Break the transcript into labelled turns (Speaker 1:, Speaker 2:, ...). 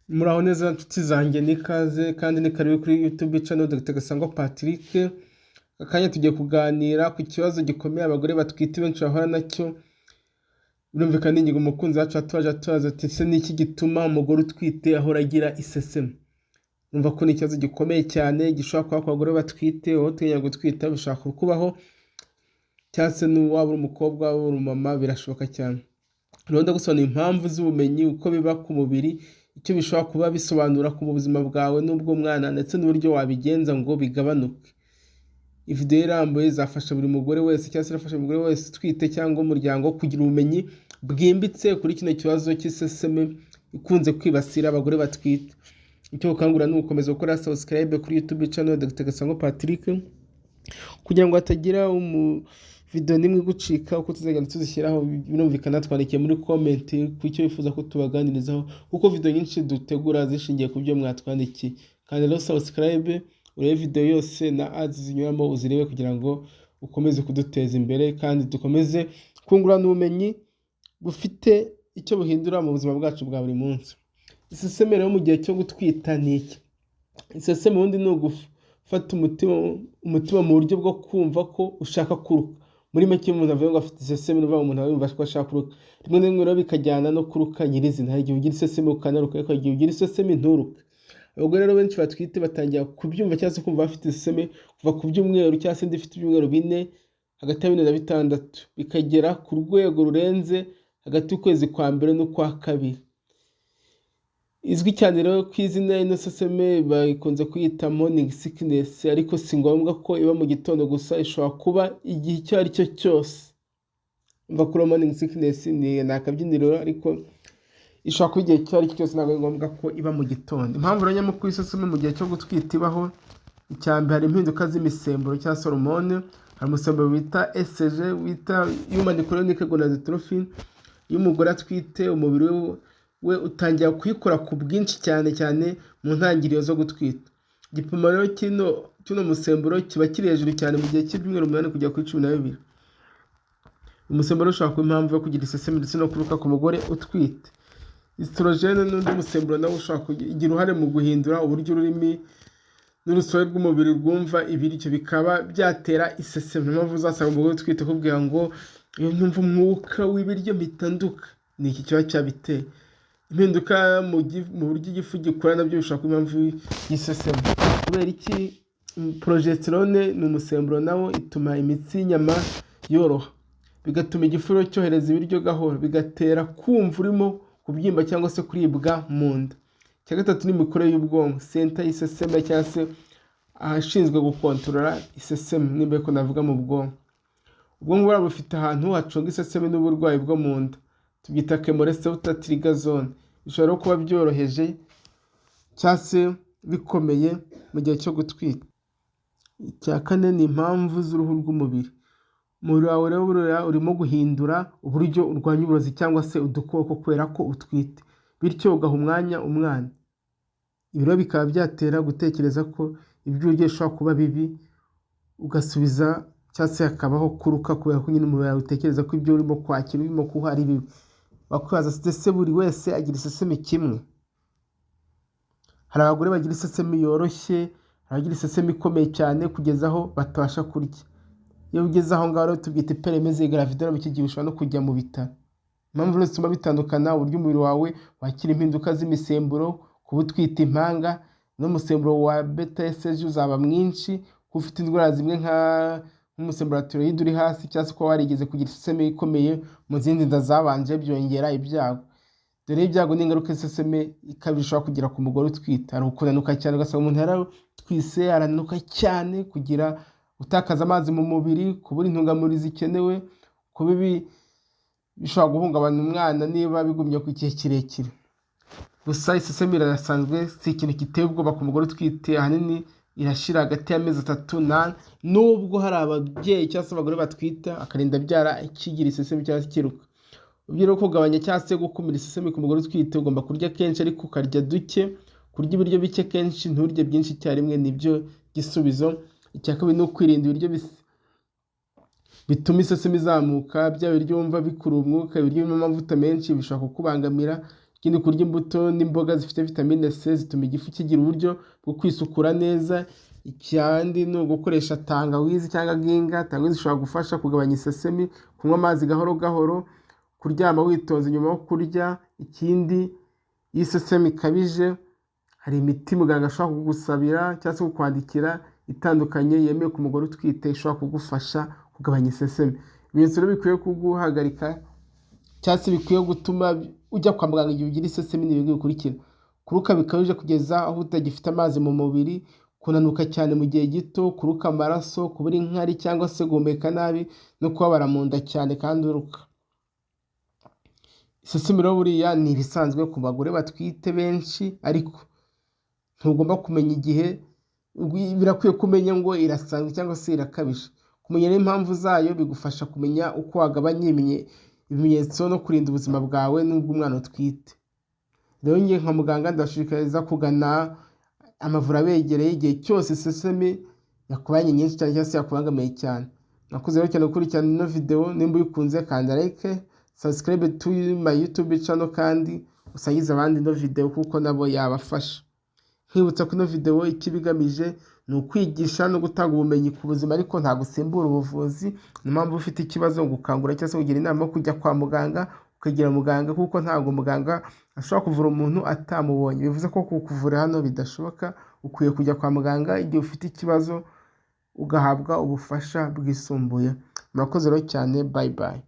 Speaker 1: Muraho neza nshuti zanjye n'ikaze kandi ni karibu kuri YouTube channel Dr Gasangwa Patrick. Akanya tugiye kuganira ku kibazo gikomeye abagore batwite benshi bahura nacyo. Birumvikana ingingo umukunzi wacu atubaza ati ese niki gituma umugore utwite ahora agira iseseme? Numva ko ni ikibazo gikomeye cyane gishobora kuba ku bagore batwite, aho twenya gutwita bishaka kubaho cyangwa se n'uwaba uri umukobwa waba uri umumama birashoboka cyane. Rero ndagusobanurira impamvu z'ubumenyi uko biba ku mubiri, icyo bishobora kuba bisobanura ku buzima bwawe n'ubw'umwana ndetse n'uburyo wabigenza ngo bigabanuke. Video irambuye izafasha buri mugore wese cyangwa se irafasha umugore wese utwite cyangwa umuryango kugira ubumenyi bwimbitse kuri kino kibazo cy'iseseme ikunze kwibasira abagore batwite. Icyo gukangurira ni ugukomeza gukora subscribe kuri YouTube channel Dr Gasangwa Patrick kugira ngo hatagira video nimwe gucika uko tuzagenda tuzishyiraho. Birumvikana twandikiye muri comment ku icyo wifuza ko tubaganirizaho kuko video nyinshi dutegura zishingiye ku byo mwatwandikiye. Kandi rero subscribe urebe video yose na ads zinyuramo uzirebe kugira ngo ukomeze kuduteza imbere kandi dukomeze kungurana ubumenyi bufite icyo buhindura mu buzima bwacu bwa buri munsi. Iseseme rero mu gihe cyo gutwita ni iki? Iseseme ubundi ni ugufata umutima mu buryo bwo kumva ko ushaka kuruka. Muri make umuntu avuga ngo afite iseseme n'uvuga umuntu yumva ko ashaka kuruka. Rimwe na rimwe rero bikajyana no kuruka nyirizina. Hari igihe ugira iseseme ukanaruka, ariko igihe ugira iseseme nturuke. Abagore rero benshi batwite batangira kubyumva cyangwa se kumva bafite iseseme kuva ku byumweru cyangwa se ndifite ibyumweru 4 hagati ya 4 na 6 bikagera ku rwego rurenze hagati y'ukwezi kwa mbere n'ukwa kabiri. Izwi cyane rero ku izina ino seseme bayikunze kwita morning sickness, ariko si ngombwa ko iba mu gitondo gusa, ishobora kuba igihe icyo ari cyo cyose. Umva kuri morning sickness ni akabyiniro, ariko ishobora kuba igihe icyo ari cyo cyose, ntabwo ari ngombwa ko iba mu gitondo. Impamvu rero nyamukuru iseseme mu gihe cyo gutwita ibaho, icyambere hari impinduka z'imisemburo cyangwa se hormone. Hari umusemburo bita ESG, wita human chorionic gonadotrophin. Iyo umugore atwite umubiri we utangira kuyikora ku bwinshi cyane mu ntangiriro zo gutwita. Igipimo rero kino musemburo kiba kiri hejuru cyane mu gihe cy'ibyumweru 8 kujya kuri 12. Umusemburo ushobora kuba impamvu yo kugira iseseme ndetse no kuruka ku mugore utwite. Estrogene n'undi musemburo nawo ushobora kugira uruhare mu guhindura uburyo ururimi n'urusobe rw'umubiri rwumva ibiryo, bikaba byatera iseseme. Niyo mpamvu uzasanga umugore utwite akubwira ngo iyo nyumva umwuka w'ibiryo mpinduka, ni iki kiba cyabiteye. Impinduka mu buryo igifu gikora nabyo bishobora kuba impamvu y'iseseme. Kubera iki? Progesterone ni umusemburo nawo ituma imitsi y'inyama yoroha, bigatuma igifu cyohereza ibiryo gahoro, bigatera kumva urimo kubyimba cyangwa se kuribwa mu nda. Icya gatatu ni imikorere y'ubwonko, center y'iseseme cyangwa se ahashinzwe gukontorora iseseme, nimba ko navuga mu bwonko. Ubwonko bwaba bufite ahantu hacunga iseseme n'uburwayi bwo mu nda, tubyita chemoreceptor trigger zone. Bishobora kuba byoroheje cyangwa se bikomeye mu gihe cyo gutwita. Icya kane ni impamvu z'uruhu rw'umubiri. Umubiri wawe rero urimo guhindura uburyo urwanya uburozi cyangwa se udukoko kubera ko utwite, bityo ugaha umwanya umwana. Ibiro bikaba byatera gutekereza ko ibyo urya bishobora kuba bibi, ugasubiza cyangwa se hakabaho kuruka kubera ko nyine umubiri wawe utekereza ko ibyo urimo kwakira urimo kuha ari bibi. Bakwaza se buri wese agira iseseme kimwe? Hari abagore bagira iseseme yoroshye, hari abagira iseseme ikomeye cyane kugeza aho batabasha kurya. Iyo ugeze aho ngaho rero tubyita hyperemèse gravidaire, mu kigihe ushobora no kujya mu bitaro. Impamvu rero zituma bitandukana, uburyo umubiri wawe wakira impinduka z'imisemburo. Kuba utwita impanga n'umusemburo wa beta ESG uzaba mwinshi, kuba ufite indwara zimwe nk'umusemburo wa thyroid uri hasi, cyangwa se kuba warigeze kugira iseseme ikomeye mu zindi nda zabanje, byongera ibyago. Dore ibyago n'ingaruka iseseme ikabije ishobora kugira ku mugore utwite. Hari ukunanuka cyane, ugasanga umuntu yaratwise aranuka cyane, kugira gutakaza amazi mu mubiri, kubura intungamubiri zikenewe, kuba bishobora guhungabanya umwana niba bigumye ku gihe kirekire. Gusa iseseme irasanzwe, si ikintu giteye ubwoba ku mugore utwite. Ahanini irashira hagati y'amezi 3 na 4, nubwo hari ababyeyi cyangwa se abagore batwita akarinda abyara akigira iseseme cyangwa se kiruka. Ubyo rero kugabanya cyangwa se gukumira iseseme ku mugore utwite, ugomba kurya kenshi ariko ukarya duke. Kurya ibiryo bike kenshi, nturye byinshi icyarimwe, nibyo gisubizo. Icya kabiri ni ukwirinda ibiryo bituma iseseme izamuka, bya biryo wumva bikura umwuka, ibiryo birimo amavuta menshi bishobora kukubangamira. Ikindi, kurya imbuto n'imboga zifite vitamine C zituma igifu kigira uburyo bwo kwisukura neza. Ikindi ni ugukoresha tangawizi cyangwa ginga. Tangawizi ishobora gufasha kugabanya isesemi, kunywa amazi gahoro gahoro, kuryama witonze nyuma yo kurya. Ikindi, iyo isesemi ikabije hari imiti muganga ashobora kugusabira cyangwa se kukwandikira itandukanye yemewe ku mugore utwite, ishobora kugufasha kugabanya isesemi. Ibimenyetso rero bikwiye kuguhagarika cyangwa se bikwiye gutuma ujya kwa muganga igihe ugira isesemi ni ibi bikurikira: kuruka bikabije kugeza aho utagifite amazi mu mubiri, kunanuka cyane mu gihe gito, kuruka amaraso, kubura inkari cyangwa se guhumeka nabi, no kubabara mu nda cyane kandi uruka. Isesemi rero buriya ni ibisanzwe ku bagore batwite benshi, ariko ntugomba kumenya igihe. Birakwiye kumenya ngo irasanzwe cyangwa se irakabije. Kumenya n'impamvu zayo bigufasha kumenya uko wagabanya ibimenyetso no kurinda ubuzima bwawe n'ubw'umwana utwite. Rero njye nka muganga ndashishikariza kugana amavuriro abegereye igihe cyose isesemi yakubanye nyinshi cyane cyangwa se yakubangamiye cyane. Nakuze rero cyane gukurikirana ino video. Nimba uyikunze kanda like, subscribe to my YouTube channel kandi usangize abandi ino video kuko nabo yabafasha. Nkwibutsa ko ino video icyo bigamije ni ukwigisha no gutanga ubumenyi ku buzima, ariko nta gusimbura ubuvuzi. Niyo mpamvu ufite ikibazo gukangura cyangwa se kugira inama yo kujya kwa muganga, ukegera muganga, kuko ntabwo muganga ashobora kuvura umuntu atamubonye. Bivuze ko kukuvura hano bidashoboka. Ukwiye kujya kwa muganga igihe ufite ikibazo ugahabwa ubufasha bwisumbuye. Murakoze rero cyane, bye bye.